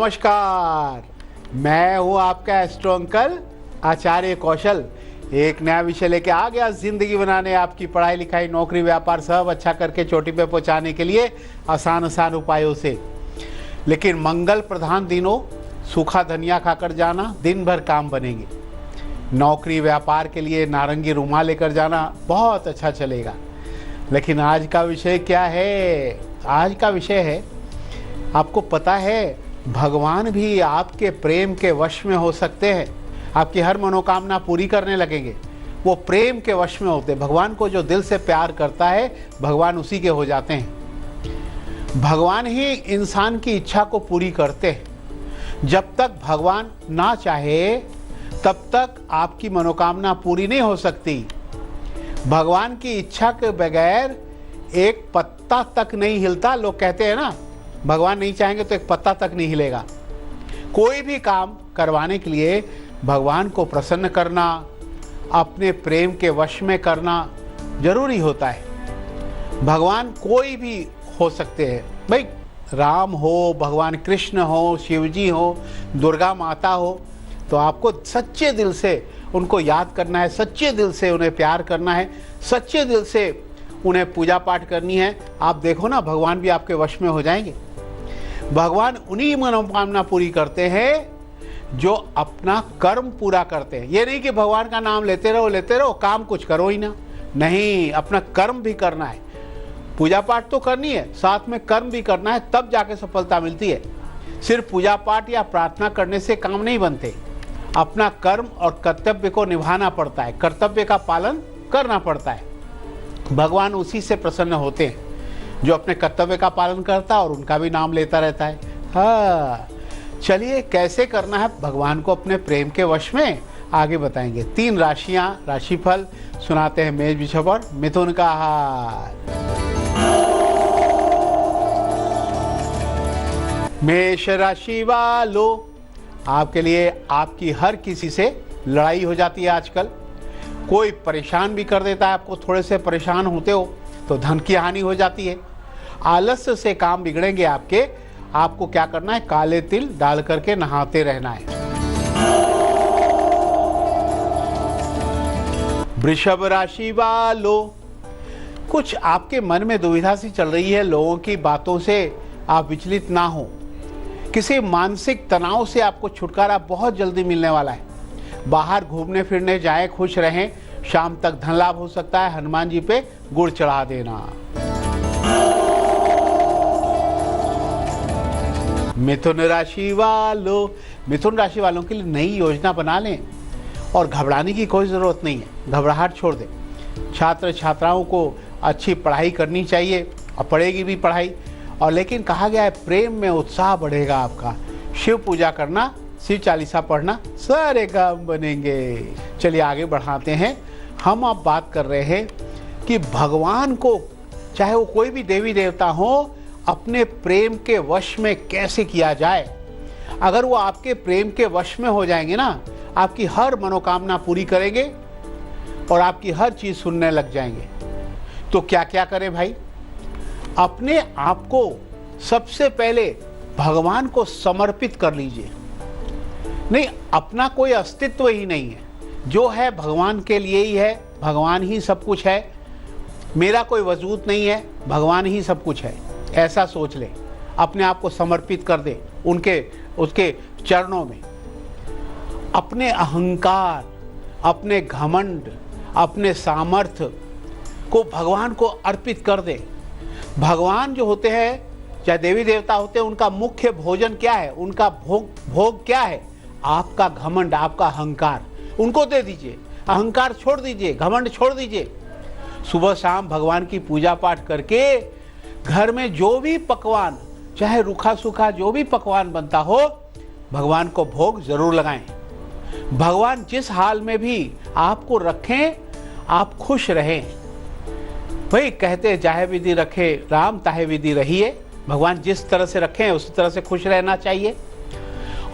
नमस्कार, मैं हूं आपका एस्ट्रो अंकल आचार्य कौशल। एक नया विषय लेके आ गया जिंदगी बनाने, आपकी पढ़ाई लिखाई नौकरी व्यापार सब अच्छा करके चोटी पे पहुंचाने के लिए आसान उपायों से। लेकिन मंगल प्रधान दिनों सूखा धनिया खाकर जाना, दिन भर काम बनेंगे। नौकरी व्यापार के लिए नारंगी रुमाल लेकर जाना बहुत अच्छा चलेगा। लेकिन आज का विषय क्या है? आज का विषय है, आपको पता है भगवान भी आपके प्रेम के वश में हो सकते हैं। आपकी हर मनोकामना पूरी करने लगेंगे। वो प्रेम के वश में होते हैं। भगवान को जो दिल से प्यार करता है, भगवान उसी के हो जाते हैं। भगवान ही इंसान की इच्छा को पूरी करते हैं। जब तक भगवान ना चाहे तब तक आपकी मनोकामना पूरी नहीं हो सकती। भगवान की इच्छा के बगैर एक पत्ता तक नहीं हिलता। लोग कहते हैं ना, भगवान नहीं चाहेंगे तो एक पत्ता तक नहीं हिलेगा। कोई भी काम करवाने के लिए भगवान को प्रसन्न करना, अपने प्रेम के वश में करना जरूरी होता है। भगवान कोई भी हो सकते हैं भाई, राम हो, भगवान कृष्ण हो, शिवजी हो, दुर्गा माता हो, तो आपको सच्चे दिल से उनको याद करना है, सच्चे दिल से उन्हें प्यार करना है, सच्चे दिल से उन्हें पूजा पाठ करनी है। आप देखो ना, भगवान भी आपके वश में हो जाएंगे। भगवान उन्हीं मनोकामना पूरी करते हैं जो अपना कर्म पूरा करते हैं। ये नहीं कि भगवान का नाम लेते रहो, काम कुछ करो ही ना। नहीं, अपना कर्म भी करना है। पूजा पाठ तो करनी है, साथ में कर्म भी करना है, तब जाके सफलता मिलती है। सिर्फ पूजा पाठ या प्रार्थना करने से काम नहीं बनते। अपना कर्म और कर्तव्य को निभाना पड़ता है, कर्तव्य का पालन करना पड़ता है। भगवान उसी से प्रसन्न होते हैं जो अपने कर्तव्य का पालन करता है और उनका भी नाम लेता रहता है। हाँ, चलिए कैसे करना है भगवान को अपने प्रेम के वश में, आगे बताएंगे। 3 राशियां, राशिफल सुनाते हैं मेष वृषभ और मिथुन का हाल। मेष राशि वालों, आपके लिए आपकी हर किसी से लड़ाई हो जाती है आजकल। कोई परेशान भी कर देता है आपको, थोड़े से परेशान होते हो तो धन की हानि हो जाती है। आलस्य से काम बिगड़ेंगे आपके। आपको क्या करना है? काले तिल डाल करके नहाते रहना है। वृषभ राशि वालों, कुछ आपके मन में दुविधा सी चल रही है। लोगों की बातों से आप विचलित ना हो। किसी मानसिक तनाव से आपको छुटकारा बहुत जल्दी मिलने वाला है। बाहर घूमने फिरने जाएं, खुश रहें। शाम तक धन लाभ हो सकता है। हनुमान जी पे गुड़ चढ़ा देना। मिथुन राशि वालों, मिथुन राशि वालों के लिए नई योजना बना लें और घबराने की कोई ज़रूरत नहीं है। घबराहट छोड़ दें। छात्र छात्राओं को अच्छी पढ़ाई करनी चाहिए और पढ़ेगी भी पढ़ाई। और लेकिन कहा गया है प्रेम में उत्साह बढ़ेगा आपका। शिव पूजा करना, शिव चालीसा पढ़ना, सारे काम बनेंगे। चलिए आगे बढ़ाते हैं। हम अब बात कर रहे हैं कि भगवान को, चाहे वो कोई भी देवी देवता हो, अपने प्रेम के वश में कैसे किया जाए। अगर वो आपके प्रेम के वश में हो जाएंगे ना, आपकी हर मनोकामना पूरी करेंगे और आपकी हर चीज सुनने लग जाएंगे। तो क्या क्या करें भाई? अपने आप को सबसे पहले भगवान को समर्पित कर लीजिए। नहीं, अपना कोई अस्तित्व ही नहीं है। जो है भगवान के लिए ही है। भगवान ही सब कुछ है। मेरा कोई वजूद नहीं है, भगवान ही सब कुछ है, ऐसा सोच ले। अपने आप को समर्पित कर दे उसके चरणों में। अपने अहंकार, अपने घमंड, अपने सामर्थ्य को भगवान को अर्पित कर दे। भगवान जो होते हैं, चाहे देवी देवता होते हैं, उनका मुख्य भोजन क्या है? उनका भोग क्या है? आपका घमंड, आपका अहंकार उनको दे दीजिए। अहंकार छोड़ दीजिए, घमंड छोड़ दीजिए। सुबह शाम भगवान की पूजा पाठ करके घर में जो भी पकवान, चाहे रूखा सूखा जो भी पकवान बनता हो, भगवान को भोग जरूर लगाएं। भगवान जिस हाल में भी आपको रखें, आप खुश रहें। भाई कहते जाहे विधि रखे राम, ताहे विधि रहिए। भगवान जिस तरह से रखें उसी तरह से खुश रहना चाहिए।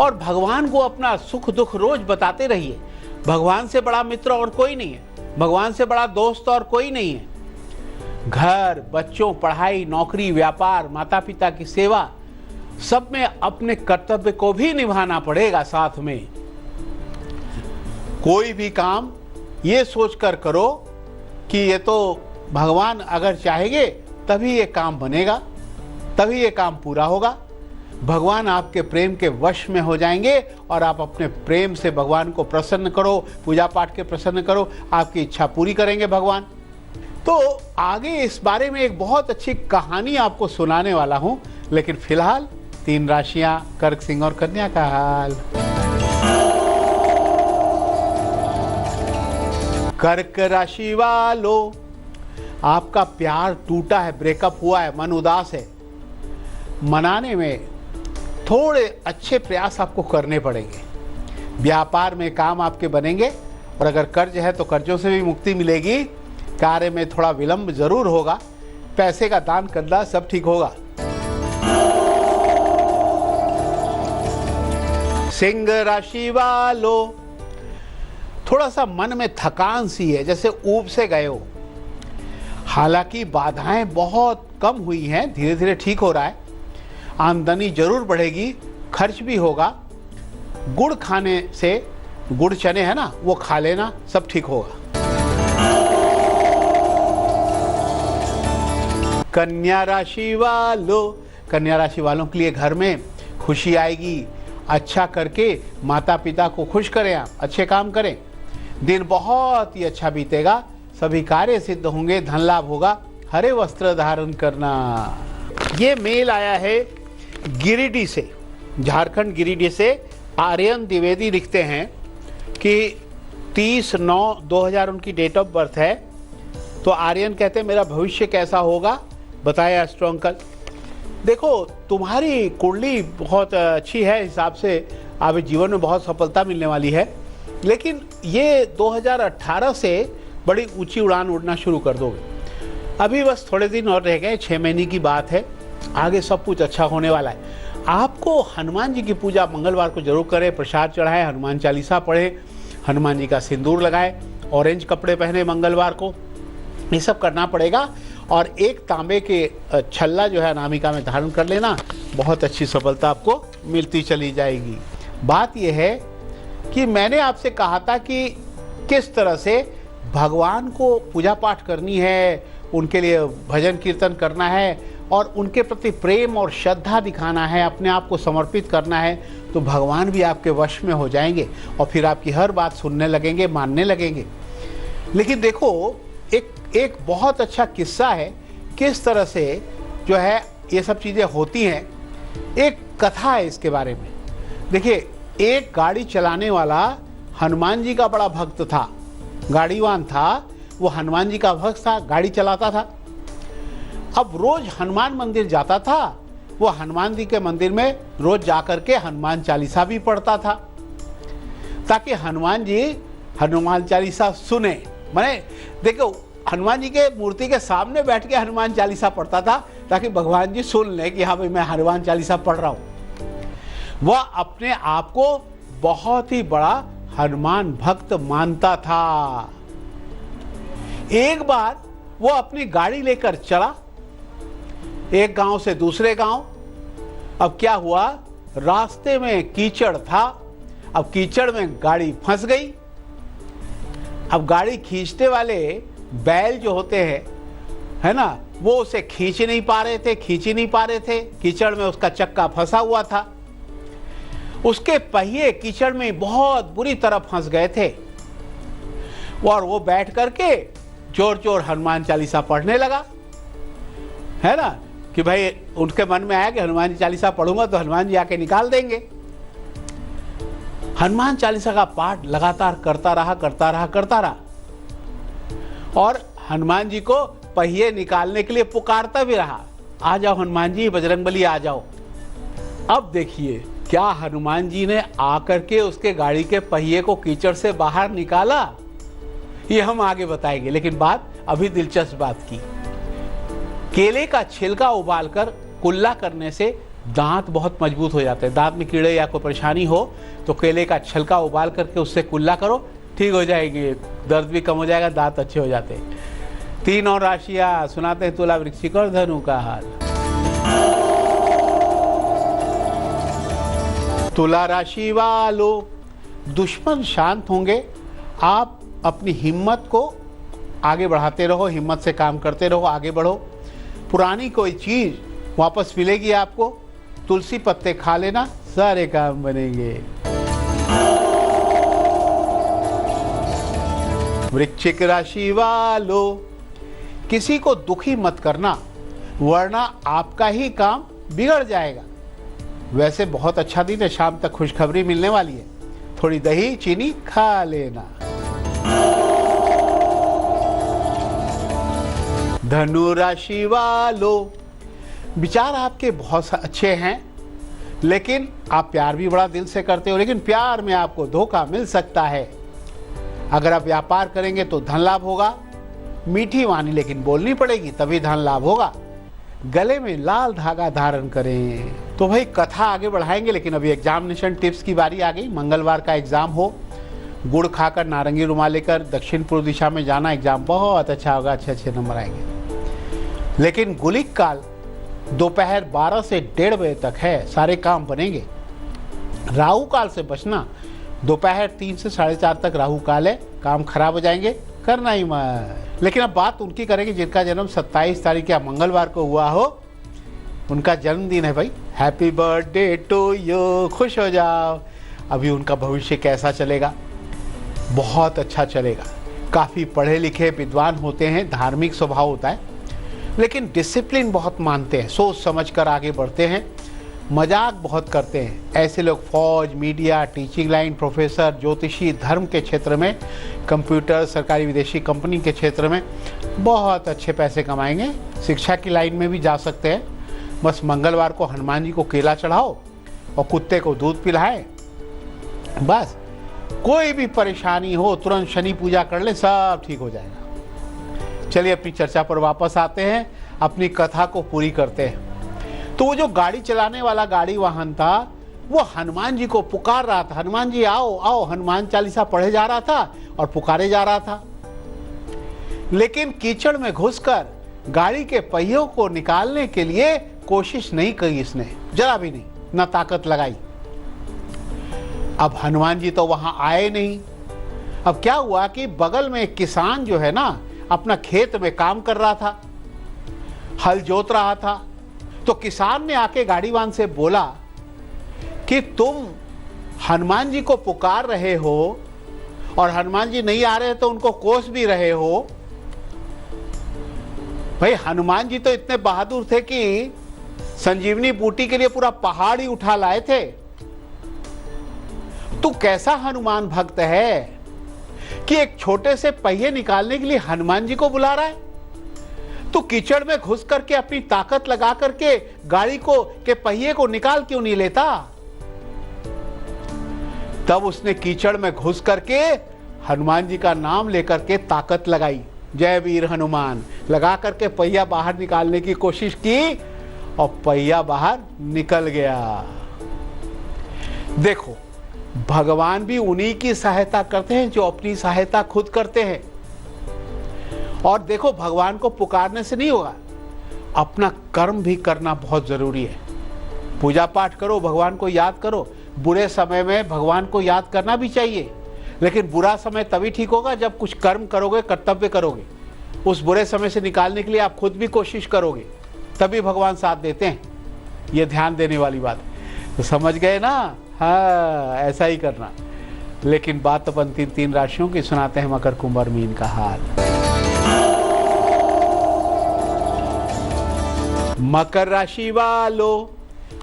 और भगवान को अपना सुख दुख रोज बताते रहिए। भगवान से बड़ा मित्र और कोई नहीं है। भगवान से बड़ा दोस्त और कोई नहीं है। घर, बच्चों, पढ़ाई, नौकरी, व्यापार, माता पिता की सेवा सब में अपने कर्तव्य को भी निभाना पड़ेगा साथ में। कोई भी काम ये सोचकर करो कि ये तो भगवान अगर चाहेंगे तभी ये काम बनेगा, तभी ये काम पूरा होगा। भगवान आपके प्रेम के वश में हो जाएंगे और आप अपने प्रेम से भगवान को प्रसन्न करो, पूजा पाठ के प्रसन्न करो, आपकी इच्छा पूरी करेंगे भगवान। तो आगे इस बारे में एक बहुत अच्छी कहानी आपको सुनाने वाला हूं, लेकिन फिलहाल 3 राशियां कर्क, सिंह और कन्या का हाल। कर्क राशि वालों, आपका प्यार टूटा है, ब्रेकअप हुआ है, मन उदास है। मनाने में थोड़े अच्छे प्रयास आपको करने पड़ेंगे। व्यापार में काम आपके बनेंगे और अगर कर्ज है तो कर्जों से भी मुक्ति मिलेगी। कार्य में थोड़ा विलंब जरूर होगा, पैसे का दान करना, सब ठीक होगा। सिंह राशि वालों, थोड़ा सा मन में थकान सी है, जैसे ऊब से गए हो। हालांकि बाधाएं बहुत कम हुई हैं, धीरे धीरे ठीक हो रहा है। आमदनी जरूर बढ़ेगी, खर्च भी होगा। गुड़ खाने से, गुड़ चने है ना, वो खा लेना, सब ठीक होगा। कन्या राशि वालों, कन्या राशि वालों के लिए घर में खुशी आएगी। अच्छा करके माता पिता को खुश करें, आप अच्छे काम करें, दिन बहुत ही अच्छा बीतेगा। सभी कार्य सिद्ध होंगे, धन लाभ होगा। हरे वस्त्र धारण करना। ये मेल आया है गिरिडीह से, झारखंड गिरिडीह से। आर्यन द्विवेदी लिखते हैं कि 30/9/2000 उनकी डेट ऑफ बर्थ है। तो आर्यन कहते हैं मेरा भविष्य कैसा होगा, बताया एस्ट्रो अंकल। देखो, तुम्हारी कुंडली बहुत अच्छी है, हिसाब से आप जीवन में बहुत सफलता मिलने वाली है। लेकिन ये 2018 से बड़ी ऊंची उड़ान उड़ना शुरू कर दोगे। अभी बस थोड़े दिन और रह गए, 6 महीने की बात है। आगे सब कुछ अच्छा होने वाला है। आपको हनुमान जी की पूजा मंगलवार को जरूर करें, प्रसाद चढ़ाएं, हनुमान चालीसा पढ़ें, हनुमान जी का सिंदूर लगाएं, ऑरेंज कपड़े पहने मंगलवार को, ये सब करना पड़ेगा। और एक तांबे के छल्ला जो है अनामिका में धारण कर लेना, बहुत अच्छी सफलता आपको मिलती चली जाएगी। बात यह है कि मैंने आपसे कहा था कि किस तरह से भगवान को पूजा पाठ करनी है, उनके लिए भजन कीर्तन करना है और उनके प्रति प्रेम और श्रद्धा दिखाना है, अपने आप को समर्पित करना है, तो भगवान भी आपके वश में हो जाएंगे और फिर आपकी हर बात सुनने लगेंगे, मानने लगेंगे। लेकिन देखो, एक बहुत अच्छा किस्सा है किस तरह से जो है ये सब चीज़ें होती हैं। एक कथा है इसके बारे में। देखिए, एक गाड़ी चलाने वाला हनुमान जी का बड़ा भक्त था, गाड़ीवान था, वो हनुमान जी का भक्त था, गाड़ी चलाता था। अब रोज हनुमान मंदिर जाता था, वो हनुमान जी के मंदिर में रोज जाकर के हनुमान चालीसा भी पढ़ता था, ताकि हनुमान जी हनुमान चालीसा सुने। माने देखो, हनुमान जी के मूर्ति के सामने बैठ के हनुमान चालीसा पढ़ता था, ताकि भगवान जी सुन लें कि हाँ भाई मैं हनुमान चालीसा पढ़ रहा हूँ। वह अपने आप को बहुत ही बड़ा हनुमान भक्त मानता था। एक बार वो अपनी गाड़ी लेकर चला एक गांव से दूसरे गांव। अब क्या हुआ, रास्ते में कीचड़ था। अब कीचड़ में गाड़ी फंस गई। अब गाड़ी खींचने वाले बैल जो होते हैं, है ना, वो उसे खींच ही नहीं पा रहे थे। कीचड़ में उसका चक्का फंसा हुआ था, उसके पहिए कीचड़ में बहुत बुरी तरह फंस गए थे। और वो बैठ करके जोर जोर हनुमान चालीसा पढ़ने लगा, है ना, कि भाई उनके मन में आया कि हनुमान जी चालीसा पढ़ूंगा तो हनुमान जी आके निकाल देंगे। हनुमान चालीसा का पाठ लगातार करता रहा और हनुमान जी को पहिए निकालने के लिए पुकारता भी रहा, आ जाओ हनुमान जी, बजरंगबली आ जाओ। अब देखिए, क्या हनुमान जी ने आकर के उसके गाड़ी के पहिए को कीचड़ से बाहर निकाला, ये हम आगे बताएंगे। लेकिन बात अभी दिलचस्प बात की, केले का छिलका उबालकर कुल्ला करने से दांत बहुत मजबूत हो जाते हैं। दांत में कीड़े या कोई परेशानी हो तो केले का छिलका उबाल करके उससे कुल्ला करो, ठीक हो जाएंगे, दर्द भी कम हो जाएगा, दांत अच्छे हो जाते हैं। 3 और राशियां सुनाते हैं, तुला, वृश्चिक और धनु का हाल। तुला राशि वालों, दुश्मन शांत होंगे, आप अपनी हिम्मत को आगे बढ़ाते रहो, हिम्मत से काम करते रहो, आगे बढ़ो। पुरानी कोई चीज वापस मिलेगी आपको। तुलसी पत्ते खा लेना, सारे काम बनेंगे। वृश्चिक राशि वालों, किसी को दुखी मत करना, वरना आपका ही काम बिगड़ जाएगा। वैसे बहुत अच्छा दिन है, शाम तक खुशखबरी मिलने वाली है। थोड़ी दही चीनी खा लेना। धनु राशि वालों, विचार आपके बहुत अच्छे हैं, लेकिन आप प्यार भी बड़ा दिल से करते हो, लेकिन प्यार में आपको धोखा मिल सकता है। अगर आप व्यापार करेंगे तो धन लाभ होगा। मीठी वाणी लेकिन बोलनी पड़ेगी, तभी धन लाभ होगा। गले में लाल धागा धारण करें। तो भाई कथा आगे बढ़ाएंगे, लेकिन अभी एग्जामिनेशन टिप्स की बारी आ गई। मंगलवार का एग्जाम हो, गुड़ खाकर नारंगी रुमाल लेकर दक्षिण पूर्व दिशा में जाना, एग्जाम बहुत अच्छा होगा, अच्छे नंबर आएंगे। लेकिन गुलिक काल दोपहर 12 से 1:30 बजे तक है, सारे काम बनेंगे। राहु काल से बचना, दोपहर 3 से 4:30 तक राहु काल है, काम खराब हो जाएंगे, करना ही मत। लेकिन अब बात उनकी करेंगे जिनका जन्म 27 तारीख या मंगलवार को हुआ हो, उनका जन्मदिन है भाई। हैप्पी बर्थडे टू यू, खुश हो जाओ। अभी उनका भविष्य कैसा चलेगा? बहुत अच्छा चलेगा। काफ़ी पढ़े लिखे विद्वान होते हैं, धार्मिक स्वभाव होता है, लेकिन डिसिप्लिन बहुत मानते हैं, सोच समझ कर आगे बढ़ते हैं, मजाक बहुत करते हैं। ऐसे लोग फौज, मीडिया, टीचिंग लाइन, प्रोफेसर, ज्योतिषी, धर्म के क्षेत्र में, कंप्यूटर, सरकारी विदेशी कंपनी के क्षेत्र में बहुत अच्छे पैसे कमाएंगे। शिक्षा की लाइन में भी जा सकते हैं। बस मंगलवार को हनुमान जी को केला चढ़ाओ और कुत्ते को दूध पिलाएं, बस। कोई भी परेशानी हो तुरंत शनि पूजा कर ले, सब ठीक हो जाएगा। चलिए अपनी चर्चा पर वापस आते हैं, अपनी कथा को पूरी करते हैं। तो वो जो गाड़ी चलाने वाला गाड़ी वाहन था, वो हनुमान जी को पुकार रहा था, हनुमान जी आओ आओ। हनुमान चालीसा पढ़े जा रहा था और पुकारे जा रहा था, लेकिन कीचड़ में घुसकर गाड़ी के पहियों को निकालने के लिए कोशिश नहीं की इसने, जरा भी नहीं, ना ताकत लगाई। अब हनुमान जी तो वहां आए नहीं। अब क्या हुआ कि बगल में एक किसान जो है ना, अपना खेत में काम कर रहा था, हल जोत रहा था। तो किसान ने आके गाड़ीवान से बोला कि तुम हनुमान जी को पुकार रहे हो और हनुमान जी नहीं आ रहे तो उनको कोस भी रहे हो। भाई हनुमान जी तो इतने बहादुर थे कि संजीवनी बूटी के लिए पूरा पहाड़ ही उठा लाए थे। तू कैसा हनुमान भक्त है कि एक छोटे से पहिए निकालने के लिए हनुमान जी को बुला रहा है? तू कीचड़ में घुस करके अपनी ताकत लगा करके गाड़ी को के पहिए को निकाल क्यों नहीं लेता? तब उसने कीचड़ में घुस करके हनुमान जी का नाम लेकर के ताकत लगाई, जय वीर हनुमान, लगा करके पहिया बाहर निकालने की कोशिश की और पहिया बाहर निकल गया। देखो, भगवान भी उन्हीं की सहायता करते हैं जो अपनी सहायता खुद करते हैं। और देखो, भगवान को पुकारने से नहीं होगा, अपना कर्म भी करना बहुत जरूरी है। पूजा पाठ करो, भगवान को याद करो। बुरे समय में भगवान को याद करना भी चाहिए, लेकिन बुरा समय तभी ठीक होगा जब कुछ कर्म करोगे, कर्तव्य करोगे। उस बुरे समय से निकालने के लिए आप खुद भी कोशिश करोगे, तभी भगवान साथ देते हैं। ये ध्यान देने वाली बात है। तो समझ गए ना? हाँ, ऐसा ही करना। लेकिन बात अपन तीन राशियों की सुनाते हैं, मकर, कुंभ और मीन का हाल। मकर राशि वालों,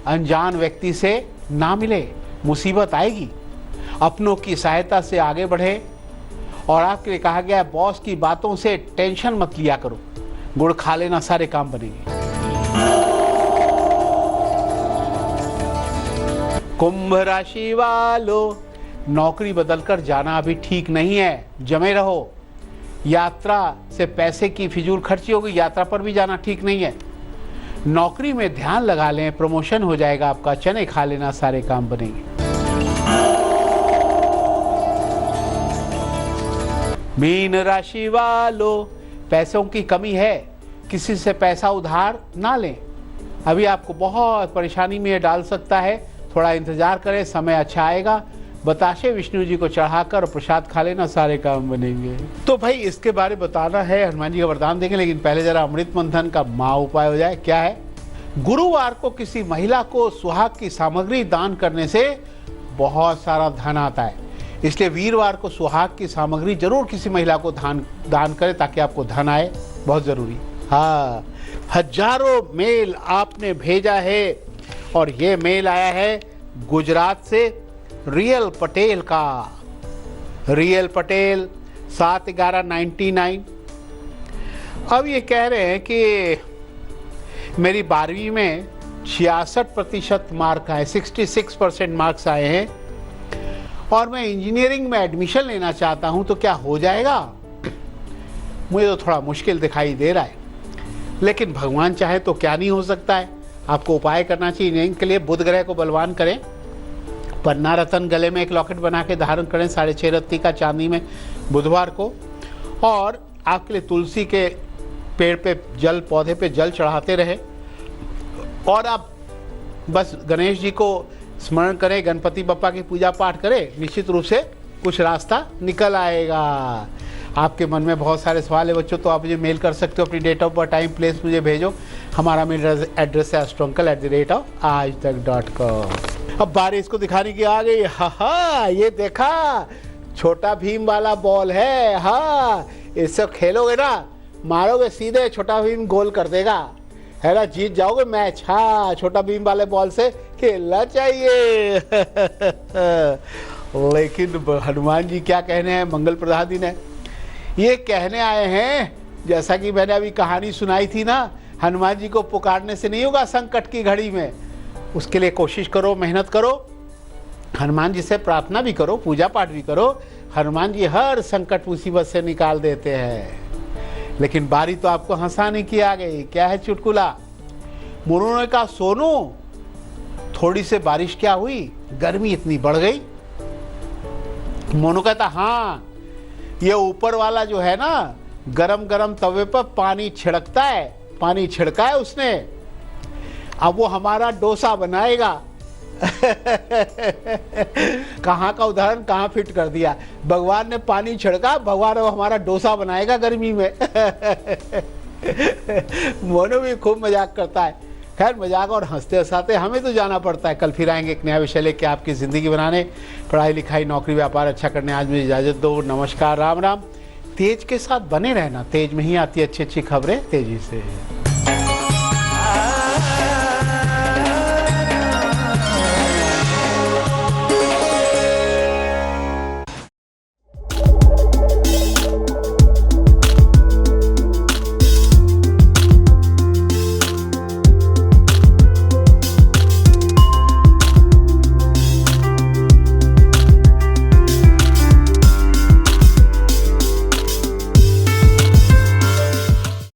अनजान व्यक्ति से ना मिले, मुसीबत आएगी। अपनों की सहायता से आगे बढ़े। और आपके लिए कहा गया है, बॉस की बातों से टेंशन मत लिया करो, गुड़ खा लेना, सारे काम बनेंगे। कुंभ राशि वालों, नौकरी बदलकर जाना अभी ठीक नहीं है, जमे रहो। यात्रा से पैसे की फिजूल खर्ची होगी, यात्रा पर भी जाना ठीक नहीं है। नौकरी में ध्यान लगा लें, प्रमोशन हो जाएगा आपका। चने खा लेना, सारे काम बनेंगे। मीन राशि वालों, पैसों की कमी है, किसी से पैसा उधार ना लें, अभी आपको बहुत परेशानी में डाल सकता है। थोड़ा इंतजार करें, समय अच्छा आएगा। बताशे विष्णु जी को चढ़ाकर प्रसाद खा लेना, सारे काम बनेंगे। तो भाई इसके बारे में बताना है, हनुमान जी का वरदान देंगे, लेकिन पहले जरा अमृत मंथन का महा उपाय हो जाए। क्या है? गुरुवार को किसी महिला को सुहाग की सामग्री दान करने से बहुत सारा धन आता है, इसलिए वीरवार को सुहाग की सामग्री जरूर किसी महिला को दान करें ताकि आपको धन आए, बहुत जरूरी। हाँ, हजारों मेल आपने भेजा है और ये मेल आया है गुजरात से रियल पटेल का। रियल पटेल 7/11/99। अब ये कह रहे हैं कि मेरी 12वीं में 66% मार्क आए, 66% मार्क्स आए हैं और मैं इंजीनियरिंग में एडमिशन लेना चाहता हूं, तो क्या हो जाएगा? मुझे तो थोड़ा मुश्किल दिखाई दे रहा है, लेकिन भगवान चाहे तो क्या नहीं हो सकता है। आपको उपाय करना चाहिए। इंजीनियरिंग के लिए बुध ग्रह को बलवान करें, पन्ना रतन गले में एक लॉकेट बना के धारण करें 6.5 रत्ती का चांदी में बुधवार को, और आपके लिए तुलसी के पेड़ पे जल, पौधे पे जल चढ़ाते रहे, और आप बस गणेश जी को स्मरण करें, गणपति बप्पा की पूजा पाठ करें, निश्चित रूप से कुछ रास्ता निकल आएगा। आपके मन में बहुत सारे सवाल है बच्चों, तो आप मुझे मेल कर सकते हो, अपनी date of birth, time, place मुझे भेजो। हमारा मेल एड्रेस है astroncal@aajtak.com। अब बारी इसको दिखाने की आ गई। हा, ये देखा, छोटा भीम वाला बॉल है। हाँ, इससे खेलोगे ना, मारोगे सीधे, छोटा भीम गोल कर देगा, है ना, जीत जाओगे मैच। हाँ, छोटा भीम वाले बॉल से खेलना चाहिए। लेकिन हनुमान जी क्या कहने हैं, मंगल प्रसाद दिन है, ये कहने आए हैं, जैसा कि मैंने अभी कहानी सुनाई थी ना, हनुमान जी को पुकारने से नहीं होगा संकट की घड़ी में। उसके लिए कोशिश करो, मेहनत करो, हनुमान जी से प्रार्थना भी करो, पूजा पाठ भी करो। हनुमान जी हर संकट मुसीबत से निकाल देते हैं। लेकिन बारी तो आपको हंसाने की आ गई। क्या है चुटकुला? मोनू ने कहा, सोनू थोड़ी से बारिश क्या हुई, गर्मी इतनी बढ़ गई। मोनू कहता, हाँ, ये ऊपर वाला जो है ना, गरम गरम तवे पर पानी छिड़कता है, पानी छिड़का है उसने, अब वो हमारा डोसा बनाएगा। कहाँ का उदाहरण कहाँ फिट कर दिया। भगवान ने पानी छिड़का, भगवान अब हमारा डोसा बनाएगा गर्मी में। मोनू भी खूब मजाक करता है। खैर, मजाक और हंसते हंसाते हमें तो जाना पड़ता है। कल फिर आएंगे एक नया विषय लेके आपकी ज़िंदगी बनाने, पढ़ाई लिखाई नौकरी व्यापार अच्छा करने। आज मुझे इजाज़त दो, नमस्कार, राम राम। तेज के साथ बने रहना, तेज में ही आती अच्छी अच्छी खबरें तेजी से।